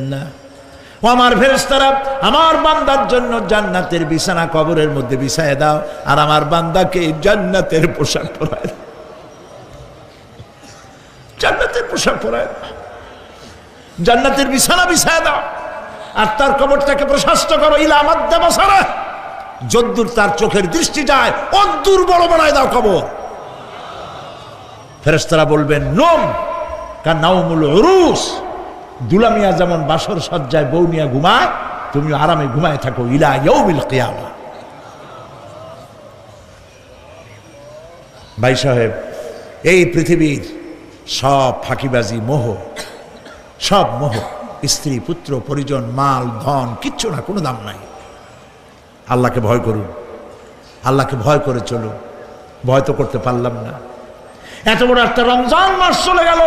জান্নাহ। ও আমার ফেরেশতারা, আমার বান্দার জন্য জান্নাতের বিছানা কবরের মধ্যে বিছায় দাও, আর আমার বান্দাকে জান্নাতের পোশাক পরায় দাও। জান্নাতের পোশাক পরায় দাও, জান্নাতের বিছানা বিছায় দাও, আর তার কবরটাকে প্রশস্ত করো। ইলা মাদ্দা বাসারা, যদ্দূর তার চোখের দৃষ্টি যায় অদ্দূর বড় বানায় দাও কবর। ফেরেশতারা বলবেন নোম কা নাউমুল উরুস, দুলামিয়া যেমন বাসর সজ্জায় বউ নিয়া ঘুমায়, তুমি আরামে ঘুমায় থাকো ইলা ইয়াউমিল কিয়ামা। ভাই সাহেব, এই পৃথিবীর সব ফাঁকিবাজি, মোহ, সব মোহ, স্ত্রী পুত্র পরিজন মাল ধন কিচ্ছু না, কোনো দাম নাই। আল্লাহকে ভয় করুন, আল্লাহকে ভয় করে চলুন। ভয় তো করতে পারলাম না। এত বড় একটা রমজান মাস চলে গেল,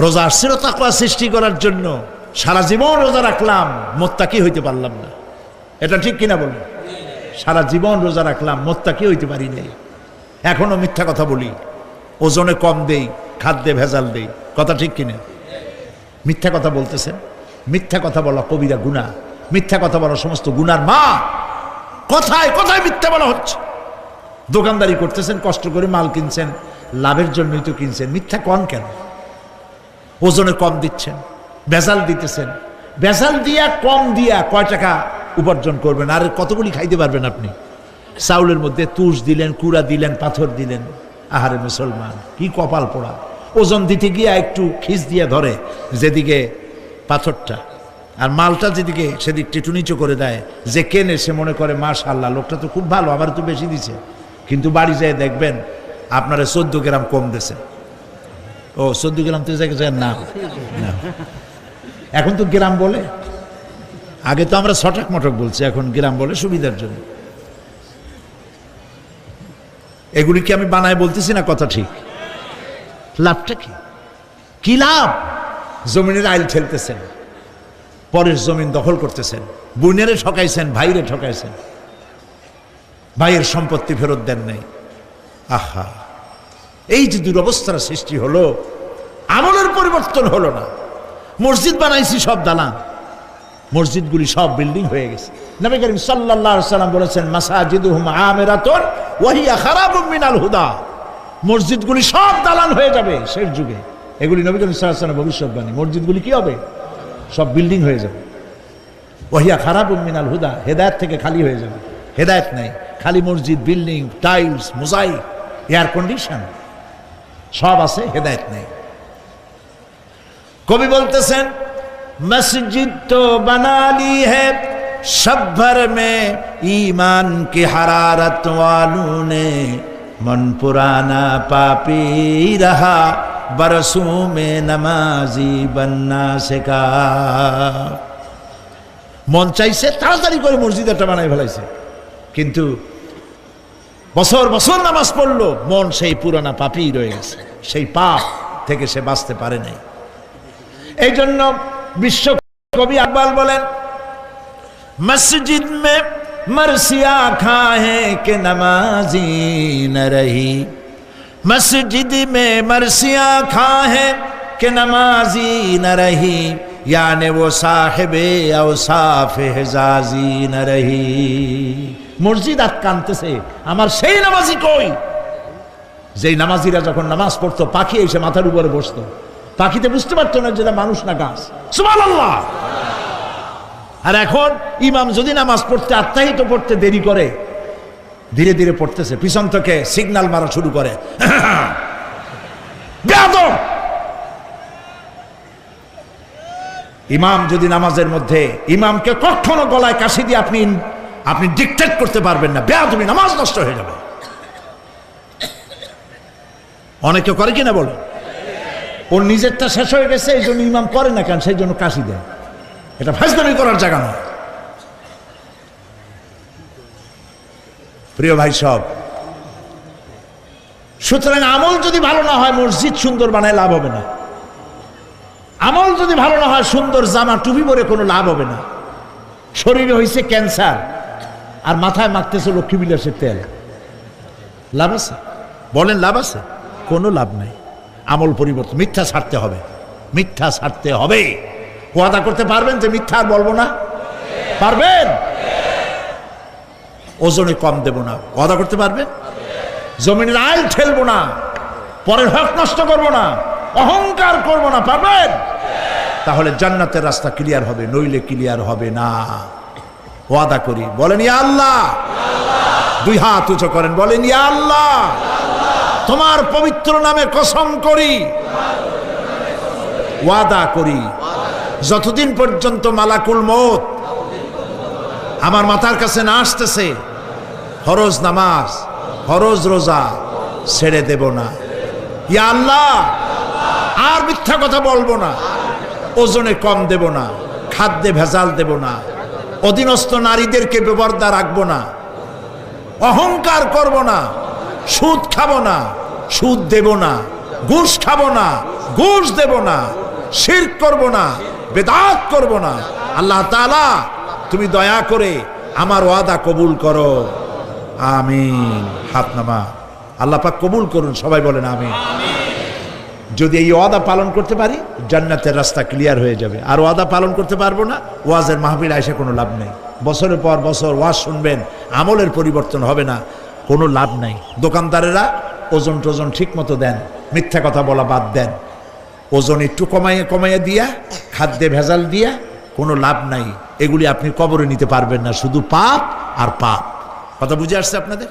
রোজা আসছিল তাকওয়া সৃষ্টি করার জন্য, সারা জীবন রোজা রাখলাম, মুত্তাকি হইতে পারলাম না। এটা ঠিক কিনা বলুন? সারা জীবন রোজা রাখলাম, মুত্তাকি হইতে পারি নাই। এখনো মিথ্যা কথা বলি, ওজনে কম দেই, খাদ্যে ভেজাল দেই। কথা ঠিক কিনা? মিথ্যা কথা বলতেছেন। মিথ্যা কথা বলা কবিরা গুনাহ, মিথ্যা কথা বলা সমস্ত গুনার মা। কথায় কথায় মিথ্যা বলা হচ্ছে। দোকানদারি করতেছেন, কষ্ট করে মাল কিনছেন, লাভের জন্যই তো কিনছেন, মিথ্যা কন কেন? ওজনে কম দিচ্ছেন, ভেজাল দিতেছেন, ভেজাল দিয়া কম দিয়া কয় টাকা উপার্জন করবেন? আর কতগুলি খাইতে পারবেন আপনি? চাউলের মধ্যে তুষ দিলেন, কুড়া দিলেন, পাথর দিলেন। আহারে মুসলমান, কি কপাল পোড়া! ওজন দিতে গিয়া একটু খিস দিয়া ধরে যেদিকে পাথরটা, আর মালটা যেদিকে সেদিক টিটু নিচু করে দেয়। যে কেনে সে মনে করে মাশাআল্লাহ, লোকটা তো খুব ভালো, আমার তো বেশি দিছে। কিন্তু বাড়ি যায় দেখবেন আপনারা 14 গ্রাম কম দিছে। ও 14 গ্রাম তো জায়গায় না, এখন তো গ্রাম বলে। আগে তো আমরা ছটাক মটক বলছি, এখন গ্রাম বলে সুবিধার জন্য। এগুলি কি আমি বানায় বলতেছি না? কথা ঠিক। লাভটা কি? কি লাভ? জমিনের আইল ঠেলতেছেন, পরের জমিন দখল করতেছেন, বোনেরে ঠকাইছেন, ভাইরে ঠকাইছেন, ভাইয়ের সম্পত্তি ফেরত দেন নাই। আহা, এই যে দুরবস্থার সৃষ্টি হলো, আমলের পরিবর্তন হলো না। মসজিদ বানাইছি সব দালান, মসজিদগুলি সব বিল্ডিং হয়ে গেছে। নবী করিম সাল্লাল্লাহু আলাইহি ওয়াসাল্লাম বলেছেন মাসাজিদুহুম আমিরাতুন ওয়া হিয়া খারাবুম মিনাল হুদা। মসজিদগুলি সব দালান হয়ে যাবে শেষ যুগে। এগুলি নবী করিম সাল্লাল্লাহু আলাইহি ওয়াসাল্লামের ভবিষ্যৎবাণী। মসজিদগুলি কি হবে? সব বিল্ডিং হয়ে যাবে। ওয়া হিয়া খারাবুম মিনাল হুদা, হেদায়েত থেকে খালি হয়ে যাবে। হেদায়েত নাই, খালি মসজিদ, building, tiles, mosaic, air condition সব আছে, হেদায়েত নেই। কবি বলতেছেন मस्जिद तो बना ली है शब भर में ईमान की हरारत वालों ने, मन पुराना पापी रहा बरसों में नमाजी बनना सिखा। মন চাইছে তাড়াতাড়ি করে মসজিদ একটা বানাই ফেলাইছে, কিন্তু বছর বছর নামাজ পড়লো, মন সেই পুরানা পাপী রয়ে গেছে, সেই পাপ থেকে সে বাঁচতে পারে নাই। এই জন্য বিশ্ব কবি আকবাল বলেন মসজিদ মে মরসিয়া খাহে কে নমাজি ন রহি, মসজিদ মে মরসিয়া খাহে কে নমাজি ন রহি, याने वो साहिबे औसाफ हिजाजी न रही। মসজিদ আটকানতেছে, আমার সেই নামাজি কই? যেই নামাজিরা যখন নামাজ পড়তো পাখি এসে মাথার উপরে বসতো, পাখিতে বুঝতে পারতো না যেটা মানুষ না গাছ। সুবহানাল্লাহ। আর এখন ইমাম যদি নামাজ পড়তে আত্মাহিত পড়তে দেরি করে, ধীরে ধীরে পড়তেছে, পিছন থেকে সিগন্যাল মারা শুরু করে, বেয়াদব। ইমাম যদি নামাজের মধ্যে, ইমামকে কখনো গলায় কাশি দিয়ে আপনি ডিকটেট করতে পারবেন না, বেয়াদবি, নামাজ নষ্ট হয়ে যাবে। অনেকে করে কিনা বলো? ওর নিজেরটা শেষ হয়ে গেছে, এই জন্য ইমাম করে না কেন, সেই জন্য কাশি দেয়। এটা ফাজলামি করার জায়গা নয়। প্রিয় ভাই সব, সুতরাং আমল যদি ভালো না হয়, মসজিদ সুন্দর বানায় লাভ হবে না। আমল যদি ভালো না হয়, সুন্দর জামা টুপি পরে কোনো লাভ হবে না। শরীরে হয়েছে ক্যান্সার আর মাথায় মাখতেছে লক্ষ্মী বিলাসের তেল, লাভ আছে? বলেন লাভ আছে? কোনো লাভ নাই। আমল পরিবর্তন, মিথ্যা ছাড়তে হবে। মিথ্যা ছাড়তে হবে। ওয়াদা করতে পারবেন যে মিথ্যা আর বলবো না? পারবেন? ওজনে কম দেব না, ওয়াদা করতে পারবেন? জমিনের আইল ঠেলবো না, পরের হক নষ্ট করবো না, অহংকার করবো না, পারবেন? তাহলে জান্নাতের রাস্তা ক্লিয়ার হবে, নইলে ক্লিয়ার হবে না। ওয়াদা করি, বলেন ইয়া আল্লাহ। দুই হাত উঁচু করেন, বলেন ইয়া আল্লাহ, তোমার পবিত্র নামে কসম করি, ওয়াদা করি, যতদিন পর্যন্ত মালাকুল মউত আমার মাথার কাছে না আসতেছে, ফরজ নামাজ, ফরজ রোজা ছেড়ে দেব না। ইয়া আল্লাহ, আর মিথ্যা কথা বলবো না, ওজনে কম দেব না, খাদ্যে ভেজাল দেব না, অধীনস্থ নারীদেরকে বেপরদা রাখবো না, অহংকার করব না, সুদ খাবো না, সুদ দেব না, ঘুষ খাবো না, ঘুষ দেব না, শিরক করব না, বেদাত করব না। আল্লাহ তাআলা তুমি দয়া করে আমার ওয়াদা কবুল করো, আমিন। হাত নামা। আল্লাহ পাক কবুল করুন, সবাই বলেন আমিন। যদি এই ওয়াদা পালন করতে পারি, জান্নাতের রাস্তা ক্লিয়ার হয়ে যাবে। আর ওয়াদা পালন করতে পারবো না, ওয়াজের মাহফিল আইসা কোনো লাভ নেই। বছরের পর বছর ওয়াজ শুনবেন, আমলের পরিবর্তন হবে না, কোনো লাভ নাই। দোকানদারেরা ওজন টোজন ঠিক মতো দেন, মিথ্যা কথা বলা বাদ দেন, ওজন একটু কমাইয়ে দিয়া, খাদ্যে ভেজাল দিয়া কোনো লাভ নাই। এগুলি আপনি কবরে নিতে পারবেন না, শুধু পাপ আর পাপ। কথা বুঝে আসছে আপনাদের?